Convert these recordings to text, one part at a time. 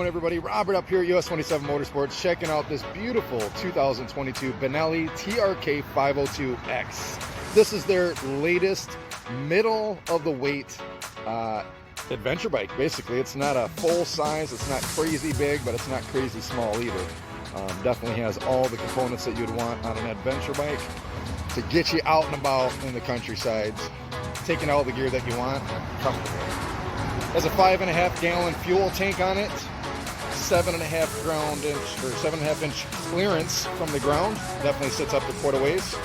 going, everybody? Robert up here at US 27 Motorsports, checking out this beautiful 2022 Benelli TRK502X. This is their latest middle of the weight adventure bike. Basically, it's not a full size, it's not crazy big, but it's not crazy small either. Definitely has all the components that you'd want on an adventure bike to get you out and about in the countryside, taking all the gear that you want comfortably. Has a 5.5 gallon fuel tank on it, 7.5 inch clearance from the ground. Definitely sits up to quarter ways.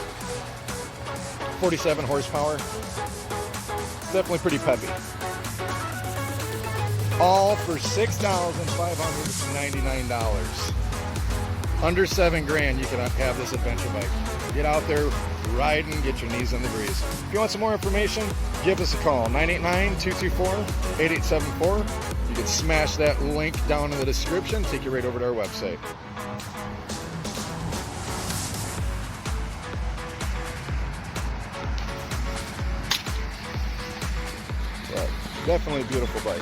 47 horsepower. Definitely pretty peppy. All for $6,599. Under $7,000, you can have this adventure bike. Get out there, riding, get your knees in the breeze. If you want some more information, give us a call, 989-224-8874. You can smash that link down in the description, take you right over to our website. But definitely a beautiful bike.